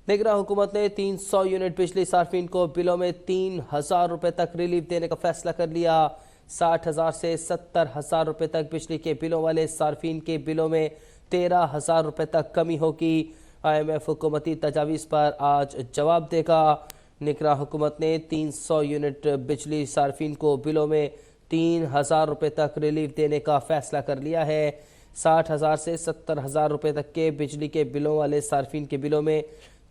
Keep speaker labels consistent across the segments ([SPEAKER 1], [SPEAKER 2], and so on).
[SPEAKER 1] निगरान हुकूमत ने 300 यूनिट बिजली सार्फिन को बिलों में 3,000 रुपए तक रिलीफ देने का फैसला कर लिया। 60,000 से 70,000 रुपए तक बिजली के बिलों वाले सार्फिन के बिलों में 13,000 रुपए तक कमी होगी। IMF हुकूमती तजावीज़ पर आज जवाब देगा। निगरान हुकूमत ने 300 यूनिट बिजली सार्फिन को बिलों में 3,000 रुपए तक रिलीफ देने का फैसला कर लिया है। 60,000 से 70,000 रुपए तक के बिजली के बिलों वाले सार्फिन के बिलों में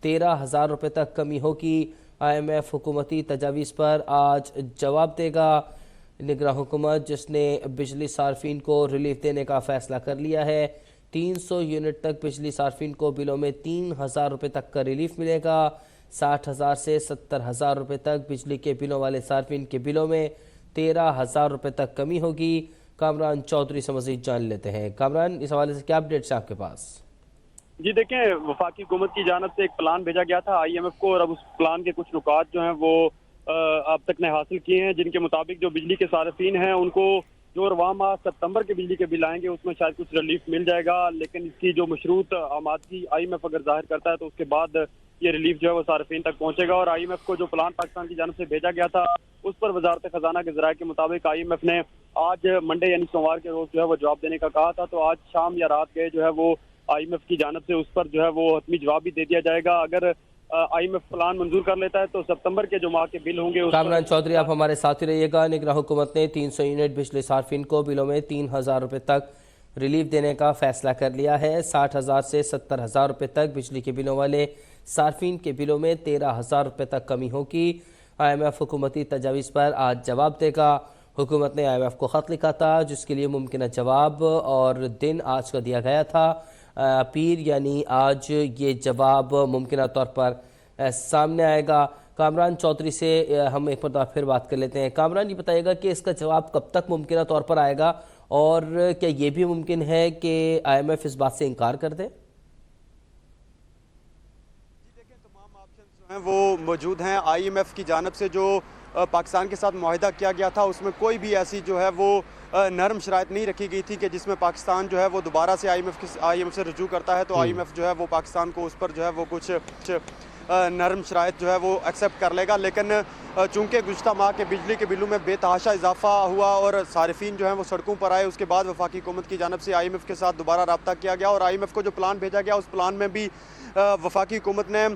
[SPEAKER 1] 13,000 रुपए तक कमी होगी। IMF हुकूमती तजावीज़ पर आज जवाब देगा। निगरान हुकूमत जिसने बिजली सार्फिन को रिलीफ देने का फैसला कर लिया है। 300 यूनिट तक बिजली सार्फिन को बिलों में 3,000 रुपए तक का रिलीफ मिलेगा। 60,000 से 70,000 रुपए तक बिजली के बिलों वाले सार्फिन के बिलों में 13,000 रुपए तक कमी होगी। कामरान चौधरी से मज़ीद जान लेते हैं। कामरान, इस हवाले से क्या अपडेट्स हैं आपके पास?
[SPEAKER 2] जी देखें, वफाकी हुकूमत की जानिब से एक प्लान भेजा गया था IMF को, और अब उस प्लान के कुछ नुकात जो हैं वो अब तक ने हासिल किए हैं, जिनके मुताबिक जो बिजली के सार्फिन हैं उनको जो रवां माह सितंबर के बिजली के बिल आएंगे उसमें शायद कुछ रिलीफ मिल जाएगा। लेकिन इसकी जो मशरूत आमादगी IMF अगर जाहिर करता है तो उसके बाद ये रिलीफ जो है वो सार्फिन तक पहुंचेगा। और IMF को जो प्लान पाकिस्तान की जानिब से भेजा गया था उस पर वजारत खजाना के जराये के मुताबिक IMF ने आज मंडे यानी सोमवार के रोज जो है वो जवाब देने का कहा था। तो आज शाम या रात गए जो है वो IMF की जानिब से उस पर जो है वो हतमी जवाब भी दे दिया जाएगा। अगर IMF प्लान मंजूर कर लेता है तो सितंबर के जो माह के बिल होंगे।
[SPEAKER 1] कामरान चौधरी, आप हमारे साथ ही रहिएगा। निगरान हुकूमत ने 300 यूनिट बिजली सार्फिन को बिलों में 3,000 रुपए तक रिलीफ देने का फैसला कर लिया है। 60,000 से 70,000 रुपए तक बिजली के बिलों वाले सार्फिन के बिलों में 13,000 रुपए तक कमी होगी। IMF हुकूमती तजावीज़ पर आज जवाब देगा। हुकूमत ने IMF को ख़त लिखा था जिसके लिए मुमकिन जवाब और दिन आज का दिया गया था। पीर यानी आज ये जवाब मुमकिन तौर पर सामने आएगा। कामरान चौधरी से हम एक बार फिर बात कर लेते हैं। कामरान, ये बताइएगा कि इसका जवाब कब तक मुमकिन तौर पर आएगा, और क्या ये भी मुमकिन है कि IMF इस बात से इनकार कर दे?
[SPEAKER 3] तमाम ऑप्शन जो हैं वो मौजूद हैं। IMF की जानिब से जो पाकिस्तान के साथ मुआहिदा किया गया था उसमें कोई भी ऐसी जो है वो नरम शराइत नहीं रखी गई थी कि जिसमें पाकिस्तान जो है वो दोबारा से IMF से रजू करता है तो IMF जो है वो पाकिस्तान को उस पर जो है वो कुछ नरम शराइत जो है वो एक्सेप्ट कर लेगा। लेकिन चूँकि गुज़श्ता माह के बिजली के बिलों में बेतहाशा इजाफा हुआ और सारिफिन जो हैं वो सड़कों पर आए, उसके बाद वफाकी हुकूमत की जानिब से IMF के साथ दोबारा रब्ता किया गया और IMF को जो प्लान भेजा गया उस प्लान में भी वफाकी हुकूमत ने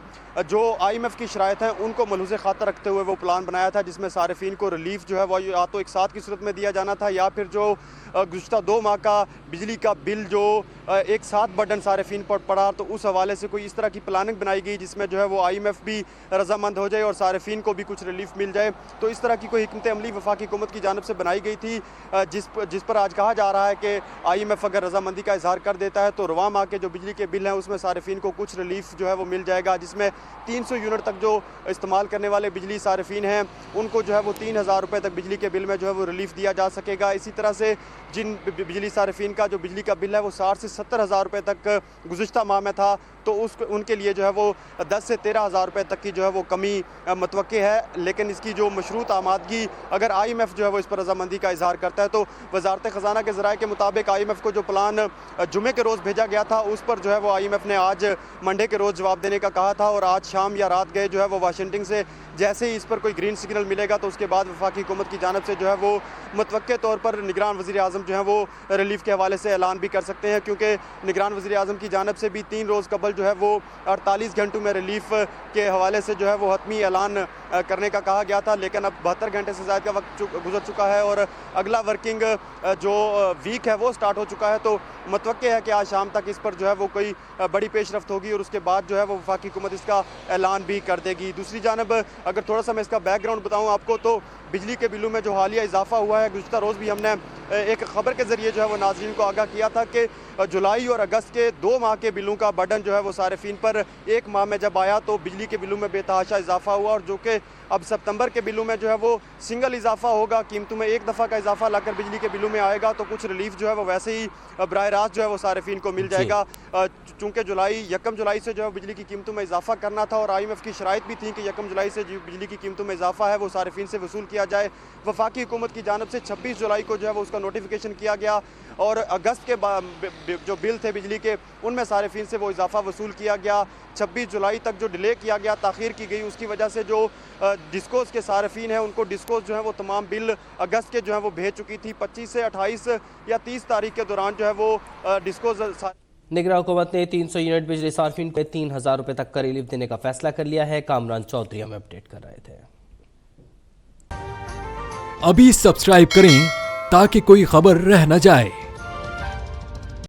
[SPEAKER 3] जो IMF की शराइत हैं उनको मलहूज़ खातर रखते हुए वो प्लान बनाया था, जिसमें सारिफिन को रिलीफ जो है वो या तो एक साथ की सूरत में दिया जाना था या फिर जो गुज़श्ता 2 माह का बिजली का बिल जो एक साथ बर्डन सारिफिन पर पड़ा, तो उस हवाले से कोई इस तरह की प्लानिंग बनाई गई जिसमें जो है वो IMF भी रजामंद हो जाए और सारिफिन को भी कुछ रिलीफ मिल जाए। तो इस तरह की कोई हिकमत अमली वफाकी हुकूमत की जानिब से बनाई गई थी, जिस पर आज कहा जा रहा है कि IMF अगर रजामंदी का इजहार कर देता है तो रवां माह के जो बिजली के बिल हैं उसमें सारिफिन को कुछ रिलीफ जो है वो मिल जाएगा, जिसमें 300 यूनिट तक जो इस्तेमाल करने वाले बिजली सारिफिन हैं उनको जो है वो 3,000 रुपये तक बिजली के बिल में जो है वो रिलीफ दिया जा सकेगा। इसी तरह से जिन बिजली सारिफिन का जो बिजली का बिल है वो 60 से 70,000 रुपये तक गुज़श्ता माह में था तो उनके लिए जो है वो 10 से 13,000 रुपये तक की जो है वो कमी मतवक्के है। लेकिन इसकी जो मशरूत आमादगी अगर IMF जो है वो इस पर रजामंदी का इजहार करता है तो वजारत ख़जाना के ज़राए के मुताबिक IMF को जो प्लान जुमे के रोज़ भेजा गया था उस पर जो है वो IMF ने आज मंडे के रोज़ जवाब देने का कहा था और आज शाम या रात गए जो है वो वाशिंगटन से जैसे ही इस पर कोई ग्रीन सिग्नल मिलेगा तो उसके बाद वफाकी हुकूमत की जानिब से जो है वो मुतवक्के तौर पर निगरान वज़ीर आज़म जो है वो रिलीफ के हवाले से ऐलान भी कर सकते हैं, क्योंकि निगरान वज़ीर आज़म की जानिब से भी 3 रोज़ कबल जो है वो 48 घंटों में रिलीफ के हवाले से जो है वो हतमी ऐलान करने का कहा गया था। लेकिन अब 72 घंटे से ज़्यादा का वक्त गुजर चुका है और अगला वर्किंग जो वीक है वो स्टार्ट हो चुका है, तो मतवक्के है कि आज शाम तक इस पर जो है वो कोई बड़ी पेशरफ्त होगी और उसके बाद जो है वो वफाकी हुकूमत इसका ऐलान भी कर देगी। दूसरी जानब अगर थोड़ा सा मैं इसका बैकग्राउंड बताऊँ आपको तो बिजली के बिलों में जो हालिया इजाफा हुआ है, गुज़श्ता रोज़ भी हमने एक ख़बर के ज़रिए जो है वो नाज़रीन को आगाह किया था कि जुलाई और अगस्त के 2 माह के बिलों का बर्डन जो है वो सारिफिन पर एक माह में जब आया तो बिजली के बिलों में बेतहाशा इजाफा हुआ और जो कि अब सितंबर के बिलों में जो है वो सिंगल इजाफा होगा, कीमतों में एक दफ़ा का इजाफा लाकर बिजली के बिलों में आएगा तो कुछ रिलीफ जो है वो वैसे ही बराह रास्त जो है वो सारिफिन को मिल जाएगा। चूँकि 1 जुलाई से जो है बिजली की कीमतों में इजाफा करना था और IMF की शराइत भी थी कि 1 जुलाई से जो बिजली की कीमतों में इजाफा है वो सारिफिन से वसूल किया जाए। वफाकी हुकूमत की जानिब से 26 जुलाई को जो है वो उसका नोटिफिकेशन किया गया और अगस्त के जो बिल थे बिजली के उनमें सारिफिन से वो इजाफा वसूल किया गया। 26 जुलाई तक जो डिले किया गया, ताख़ीर की गई, उसकी वजह से जो डिस्कोस के सार्फिन हैं उनको डिस्कोस जो है वो तमाम बिल अगस्त के जो है वो भेज चुकी थी। 25 से 28 या 30 तारीख के दौरान जो है वो डिस्कोस
[SPEAKER 1] निगरान हुकूमत ने 300 यूनिट बिजली सार्फिन को 3,000 रुपए तक का रिलीफ देने का फैसला कर लिया है। कामरान चौधरी हमें अपडेट कर रहे थे।
[SPEAKER 4] अभी सब्सक्राइब करें ताकि कोई खबर रह न जाए।